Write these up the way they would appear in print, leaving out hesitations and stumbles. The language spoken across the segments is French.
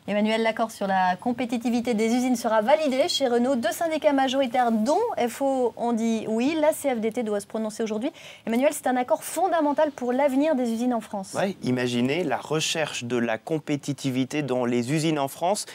Emmanuel, l'accord sur la compétitivité des usines sera validé chez Renault. 2 syndicats majoritaires, dont FO, ont dit oui. La CFDT doit se prononcer aujourd'hui. Emmanuel, c'est un accord fondamental pour l'avenir des usines en France. Oui, imaginez, la recherche de la compétitivité dans les usines en France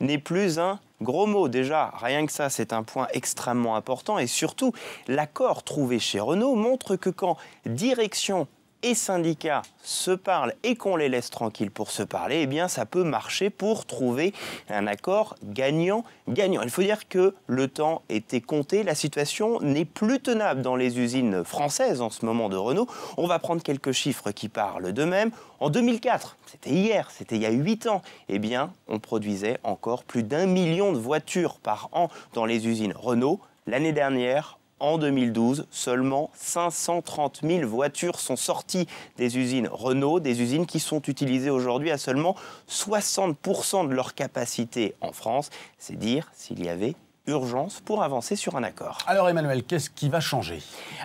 n'est plus un gros mot. Déjà, rien que ça, c'est un point extrêmement important. Et surtout, l'accord trouvé chez Renault montre que quand direction et syndicats se parlent et qu'on les laisse tranquilles pour se parler, eh bien ça peut marcher pour trouver un accord gagnant-gagnant. Il faut dire que le temps était compté, la situation n'est plus tenable dans les usines françaises en ce moment de Renault. On va prendre quelques chiffres qui parlent d'eux-mêmes. En 2004, c'était hier, c'était il y a 8 ans, eh bien on produisait encore plus d'1 million de voitures par an dans les usines Renault. L'année dernière, en 2012, seulement 530 000 voitures sont sorties des usines Renault, des usines qui sont utilisées aujourd'hui à seulement 60% de leur capacité en France. C'est dire s'il y avait urgence pour avancer sur un accord. Alors Emmanuel, qu'est-ce qui va changer?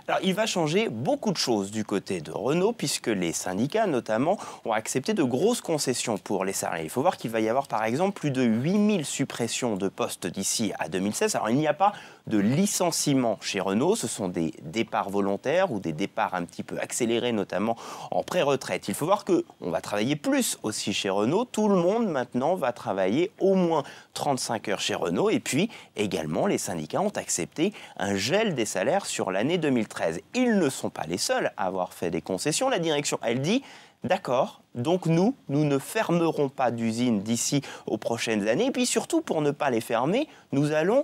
Alors il va changer beaucoup de choses du côté de Renault puisque les syndicats notamment ont accepté de grosses concessions pour les salariés. Il faut voir qu'il va y avoir par exemple plus de 8000 suppressions de postes d'ici à 2016. Alors il n'y a pas de licenciement chez Renault, ce sont des départs volontaires ou des départs un petit peu accélérés notamment en pré-retraite. Il faut voir qu'on va travailler plus aussi chez Renault. Tout le monde maintenant va travailler au moins 35 heures chez Renault et puis également, les syndicats ont accepté un gel des salaires sur l'année 2013. Ils ne sont pas les seuls à avoir fait des concessions. La direction, elle dit « D'accord, donc nous ne fermerons pas d'usines d'ici aux prochaines années. Et puis surtout, pour ne pas les fermer, nous allons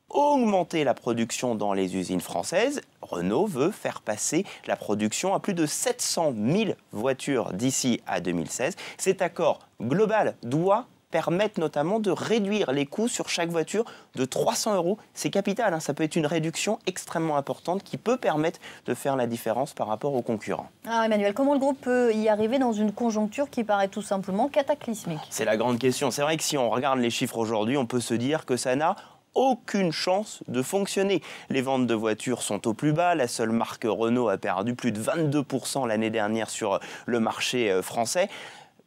augmenter la production dans les usines françaises. Renault veut faire passer la production à plus de 700 000 voitures d'ici à 2016. Cet accord global doit permettent notamment de réduire les coûts sur chaque voiture de 300 €. C'est capital, hein, ça peut être une réduction extrêmement importante qui peut permettre de faire la différence par rapport aux concurrents. Alors Emmanuel, comment le groupe peut y arriver dans une conjoncture qui paraît tout simplement cataclysmique? C'est la grande question. C'est vrai que si on regarde les chiffres aujourd'hui, on peut se dire que ça n'a aucune chance de fonctionner. Les ventes de voitures sont au plus bas. La seule marque Renault a perdu plus de 22% l'année dernière sur le marché français.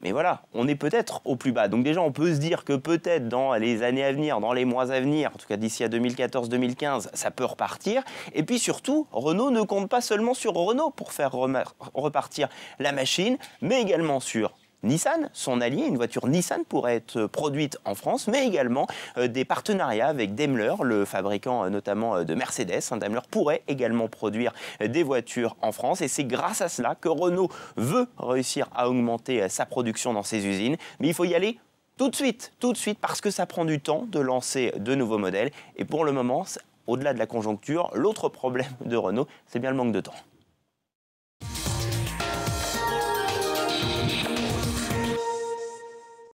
Mais voilà, on est peut-être au plus bas. Donc déjà, on peut se dire que peut-être dans les années à venir, dans les mois à venir, en tout cas d'ici à 2014-2015, ça peut repartir. Et puis surtout, Renault ne compte pas seulement sur Renault pour faire repartir la machine, mais également sur Nissan, son allié. Une voiture Nissan pourrait être produite en France, mais également des partenariats avec Daimler, le fabricant notamment de Mercedes. Daimler pourrait également produire des voitures en France et c'est grâce à cela que Renault veut réussir à augmenter sa production dans ses usines. Mais il faut y aller tout de suite, parce que ça prend du temps de lancer de nouveaux modèles. Et pour le moment, au-delà de la conjoncture, l'autre problème de Renault, c'est bien le manque de temps.